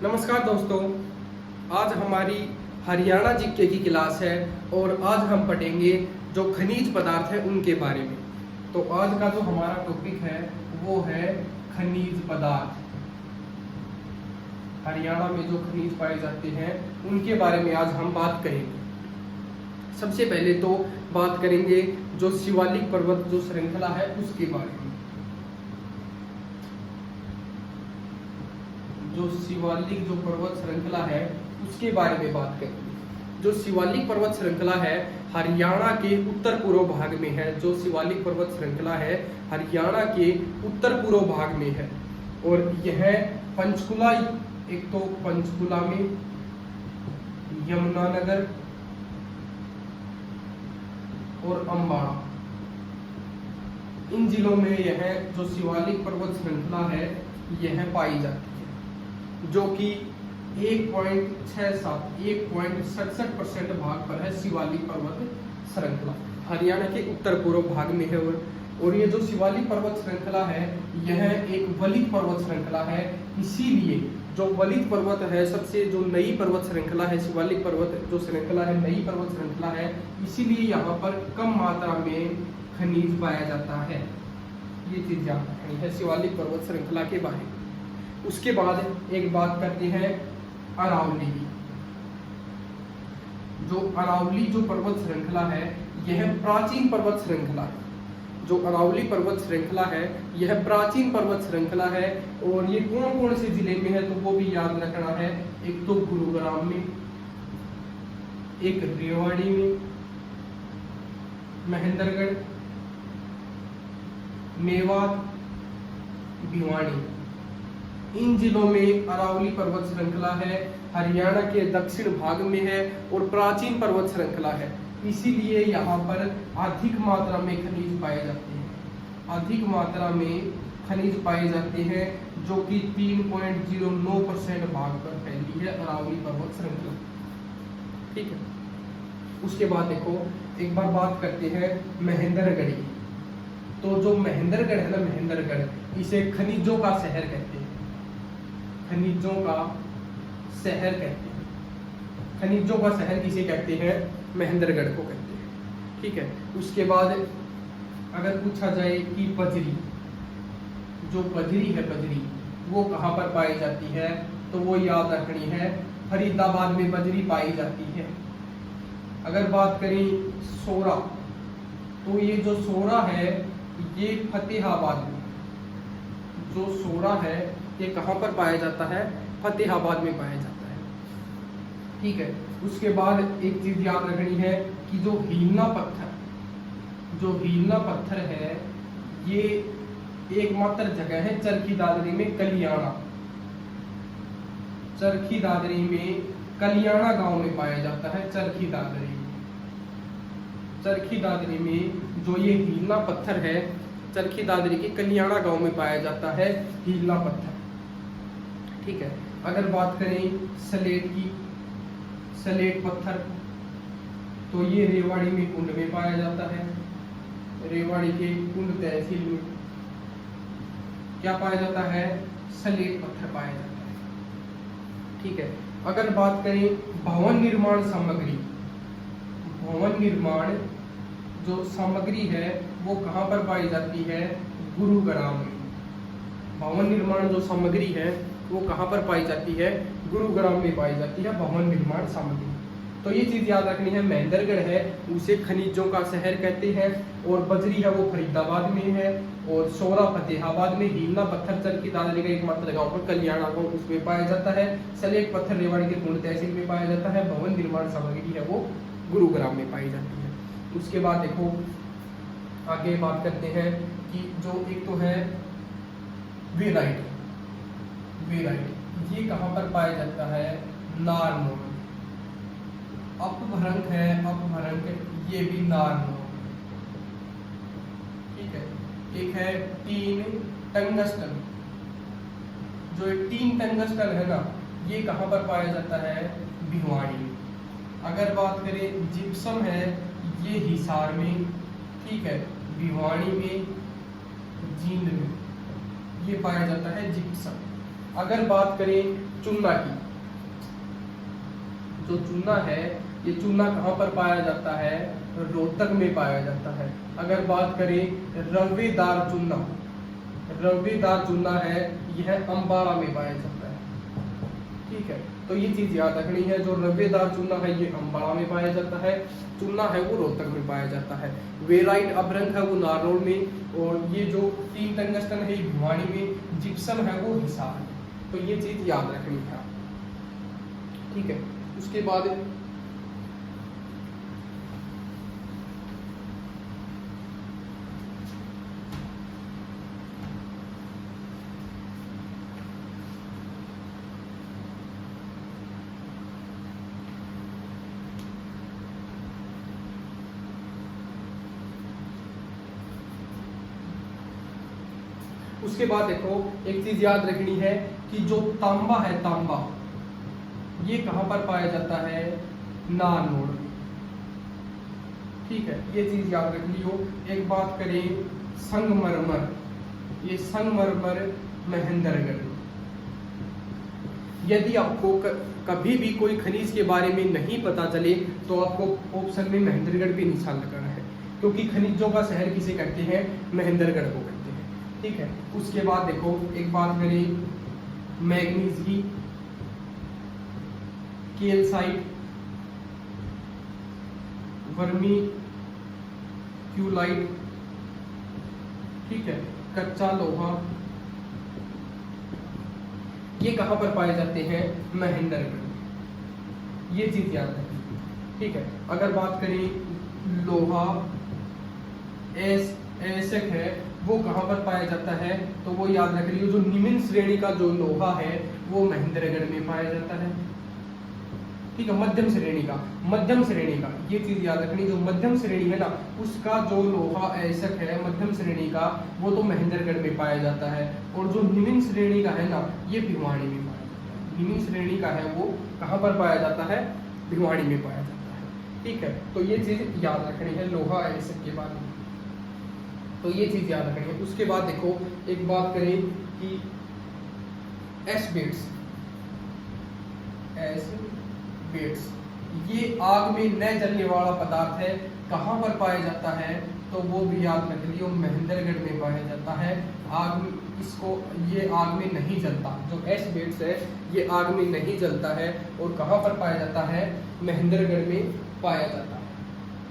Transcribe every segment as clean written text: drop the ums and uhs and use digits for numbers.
नमस्कार दोस्तों, आज हमारी हरियाणा जीके की क्लास है और आज हम पढ़ेंगे जो खनिज पदार्थ है उनके बारे में। तो आज का जो हमारा टॉपिक है वो है खनिज पदार्थ। हरियाणा में जो खनिज पाए जाते हैं उनके बारे में आज हम बात करेंगे। सबसे पहले तो बात करेंगे जो शिवालिक पर्वत जो श्रृंखला है उसके बारे में। जो शिवालिक जो पर्वत श्रृंखला है उसके बारे में बात करेंगे। जो शिवालिक पर्वत श्रृंखला है हरियाणा के उत्तर पूर्व भाग में है। जो शिवालिक पर्वत श्रृंखला है हरियाणा के उत्तर पूर्व भाग में है और यह पंचकुला, एक तो पंचकुला में, यमुनानगर और अम्बाड़ा, इन जिलों में यह जो शिवालिक पर्वत श्रृंखला है यह पाई जाती है, जो कि 1.67% भाग पर है शिवालिक पर्वत श्रृंखला हरियाणा के उत्तर पूर्व भाग में है। और ये जो शिवालिक पर्वत श्रृंखला है यह एक वलित पर्वत श्रृंखला है। इसीलिए जो वलित पर्वत है, सबसे जो नई पर्वत श्रृंखला है, शिवालिक पर्वत जो श्रृंखला है नई पर्वत श्रृंखला है, इसीलिए यहाँ पर कम मात्रा में खनिज पाया जाता है। ये चीज याद रखनी है शिवालिक पर्वत श्रृंखला के बारे में। उसके बाद एक बात करते हैं अरावली की। जो अरावली जो पर्वत श्रृंखला है यह प्राचीन पर्वत श्रृंखला है। जो अरावली पर्वत श्रृंखला है यह प्राचीन पर्वत श्रृंखला है। और ये कौन कौन से जिले में है तो वो भी याद रखना है। एक तो गुरुग्राम में, एक रेवाड़ी में, महेंद्रगढ़, मेवात, भिवानी, इन जिलों में अरावली पर्वत श्रृंखला है। हरियाणा के दक्षिण भाग में है और प्राचीन पर्वत श्रृंखला है। इसीलिए यहाँ पर अधिक मात्रा में खनिज पाए जाते हैं। अधिक मात्रा में खनिज पाए जाते हैं जो कि 3.09% भाग पर फैली है अरावली पर्वत श्रृंखला। ठीक है। उसके बाद देखो एक बार बात करते हैं महेंद्रगढ़ की। तो जो महेंद्रगढ़ है ना, महेंद्रगढ़ इसे खनिजों का शहर कहते हैं। खनिजों का शहर कहते हैं। खनिजों का शहर किसे कहते हैं? महेंद्रगढ़ को कहते हैं। ठीक है। उसके बाद अगर पूछा जाए कि बजरी, जो बजरी है बजरी वो कहाँ पर पाई जाती है तो वो याद रखनी है फरीदाबाद में बजरी पाई जाती है। अगर बात करें सोरा, तो ये जो सोरा है ये फतेहाबाद में, जो सोरा है ये कहाँ पर पाया जाता है? फतेहाबाद में पाया जाता है। ठीक है। उसके बाद एक चीज याद रखनी है कि जो हीलना पत्थर, जो हीलना पत्थर है ये एकमात्र जगह है चरखी दादरी में, कलियाणा, चरखी दादरी में कलियाणा गांव में पाया जाता है। चरखी दादरी, चरखी दादरी में जो ये हीलना पत्थर है चरखी दादरी के कलियाणा गांव में पाया जाता है हीलना पत्थर। ठीक है। अगर बात करें सलेट की, सलेट पत्थर, तो ये रेवाड़ी में कुंड में पाया जाता है। रेवाड़ी के कुंड तहसील में क्या पाया जाता है? सलेट पत्थर पाया जाता है। ठीक है। अगर बात करें भवन निर्माण सामग्री, भवन निर्माण जो सामग्री है वो कहाँ पर पाई जाती है? गुरुग्राम में। भवन निर्माण जो सामग्री है वो कहाँ पर पाई जाती है? गुरुग्राम में पाई जाती है भवन निर्माण सामग्री। तो ये चीज याद रखनी है। महेंद्रगढ़ है उसे खनिजों का शहर कहते हैं और बजरी है वो फरीदाबाद में है और सोरा फतेहाबाद में, हीलना पत्थर चरखी दादरी का एकमात्र गांव पर कलियाणा गांव उसमें पाया जाता है। सलेट पत्थर रेवाड़ी के कुंड तहसील में पाया जाता है। भवन निर्माण सामग्री है वो गुरुग्राम में पाई जाती है। उसके बाद देखो आगे बात करते हैं कि जो एक तो है वेराइट, वेराइट ये कहाँ पर पाया जाता है? नारनौल। अपभ्रंश है, अपभ्रंश ये भी नारनौल। ठीक है। एक है टीन टंगस्टन, जो टीन टंगस्टन है ना ये कहाँ पर पाया जाता है? भिवाड़ी। अगर बात करें जिप्सम है ये हिसार में, ठीक है, भिवाड़ी में, जींद में ये पाया जाता है जिप्सम। अगर बात करें चूना की, जो चूना है ये चूना कहाँ पर पाया जाता है? रोहतक में पाया जाता है। अगर बात करें रवेदार चूना, रवेदार चूना है यह अम्बाड़ा में पाया जाता है। ठीक है, तो ये चीज याद रखनी है, जो रवेदार चूना है ये अम्बाड़ा में पाया जाता है, चूना है वो रोहतक में पाया जाता है। वेलाइट अभ्रंग है वो नारनौल में, और ये जो तीन टंगस्टन है ये भिवानी में, जिप्सम है वो हिसार में। तो ये चीज याद रखनी है। ठीक है, उसके बाद उसके बाद देखो एक चीज याद रखनी है कि जो तांबा है, तांबा ये कहां पर पाया जाता है? नारनौल। ठीक है, ये चीज याद रख लियो। एक बात करें संगमरमर, ये संगमरमर महेंद्रगढ़। यदि आपको कभी भी कोई खनिज के बारे में नहीं पता चले तो आपको ऑप्शन में महेंद्रगढ़ पे निशान लगाना है, क्योंकि खनिजों का शहर किसे कहते हैं? महेंद्रगढ़ को कहते हैं। ठीक है, उसके बाद देखो एक बात करें मैग्नीज की, केल्साइट, वर्मी क्यूलाइट। ठीक है, कच्चा लोहा, ये कहां पर पाए जाते हैं? महेंद्रगढ़। ये चीज याद रखिए। ठीक है, अगर बात करें लोहा एसक है वो कहां पर पाया जाता है? तो वो याद रख लियो, जो निम्न श्रेणी का जो लोहा है वो महेंद्रगढ़ में पाया जाता है। ठीक है, मध्यम श्रेणी का, मध्यम श्रेणी का ये चीज याद रखनी, जो मध्यम श्रेणी है ना उसका जो लोहा ऐसक है मध्यम श्रेणी का वो तो महेंद्रगढ़ में पाया जाता है, और जो निम्न श्रेणी का है ना ये भिवानी में पाया जाता है। निम्न श्रेणी का है वो कहाँ पर पाया जाता है? भिवानी में पाया जाता है। ठीक है, तो ये चीज याद रखनी है लोहा ऐसक के बारे में, तो ये चीज याद रखनी है। उसके बाद देखो एक बात करें कि एस्बेट्स, बेट्स ये आग में न जलने वाला पदार्थ है, कहाँ पर पाया जाता है? तो वो भी याद रख लियो, महेंद्रगढ़ में पाया जाता है। आग इसको ये आग में नहीं जलता, जो एस्बेट्स है ये आग में नहीं जलता है, और कहाँ पर पाया जाता है? महेंद्रगढ़ में पाया जाता है।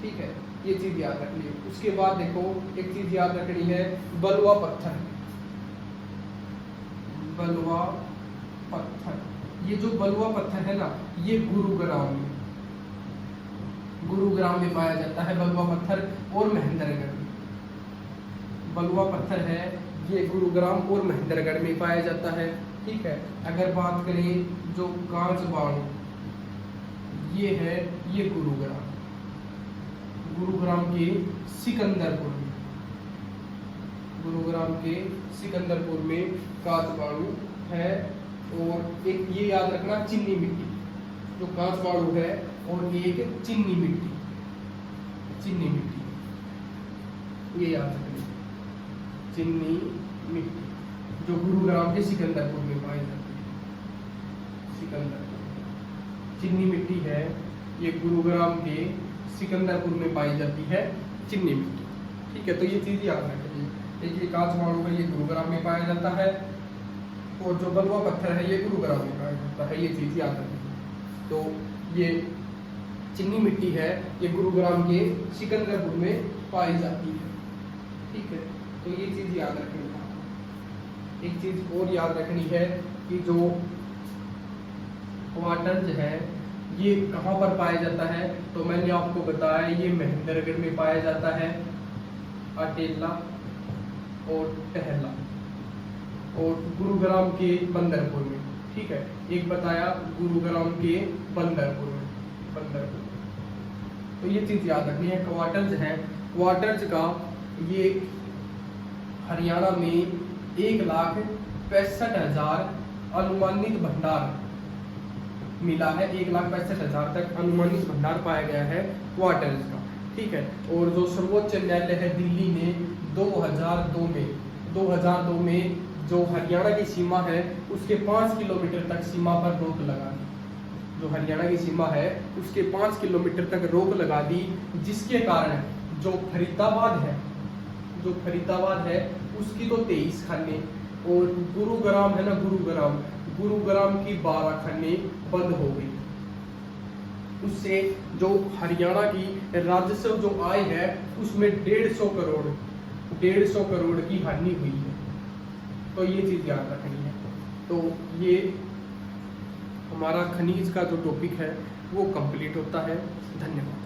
ठीक है, ये चीज याद रख लियो। उसके बाद देखो एक चीज याद रखनी है बलुआ पत्थर, बलुआ पत्थर। ये जो बलुआ पत्थर है ना ये गुरुग्राम में पाया जाता है बलुआ पत्थर, और महेंद्रगढ़ में। बलुआ पत्थर है ये गुरुग्राम और महेंद्रगढ़ में पाया जाता है। ठीक है, अगर बात करें जो कांच बाणु ये है ये गुरुग्राम के सिकंदरपुर में, गुरुग्राम के सिकंदरपुर में कांच बाणु है। और एक ये याद रखना चीनी मिट्टी, जो कांच बाणु है, और एक चीनी मिट्टी, चीनी मिट्टी ये याद रखना, चीनी मिट्टी जो गुरुग्राम के सिकंदरपुर में पाई जाती है। सिकंदरपुर चीनी मिट्टी है ये गुरुग्राम के सिकंदरपुर में पाई जाती है चीनी मिट्टी। ठीक है, तो ये चीज याद रखिए। देखिए कांच बाणु है ये गुरुग्राम में पाया जाता है, और जो बलुआ पत्थर है ये गुरुग्राम में पाया जाता है, ये चीज याद रखिए। तो ये चीनी मिट्टी है ये गुरुग्राम के सिकंदरपुर में पाई जाती है। ठीक है, तो ये चीज याद रखनी है। एक चीज और याद रखनी है कि जो क्वार्टज है ये कहाँ पर पाया जाता है? तो मैंने आपको बताया ये महेंद्रगढ़ में पाया जाता है, अटेला और टहला, और गुरुग्राम के बंदरपुर में। ठीक है, एक बताया गुरुग्राम के बंदरपुर में, तो ये चीज याद रखनी है। क्वार्टर्स है, क्वार्टर्स का ये हरियाणा में 1,65,000 अनुमानित भंडार मिला है, 1,65,000 तक अनुमानित भंडार पाया गया है क्वार्टर्स का। ठीक है, और जो सर्वोच्च न्यायालय है दिल्ली ने 2002 में जो हरियाणा की सीमा है उसके 5 किलोमीटर तक सीमा पर रोक लगा दी। जो हरियाणा की सीमा है उसके 5 किलोमीटर तक रोक लगा दी, जिसके कारण जो फरीदाबाद है उसकी तो 23 खाने और गुरुग्राम है ना, गुरुग्राम की 12 खाने बंद हो गई। उससे जो हरियाणा की राजस्व जो आय है उसमें 150 करोड़ की हानि हुई है। तो ये चीज याद रखनी है। तो ये हमारा खनिज का जो टॉपिक है वो कंप्लीट होता है। धन्यवाद।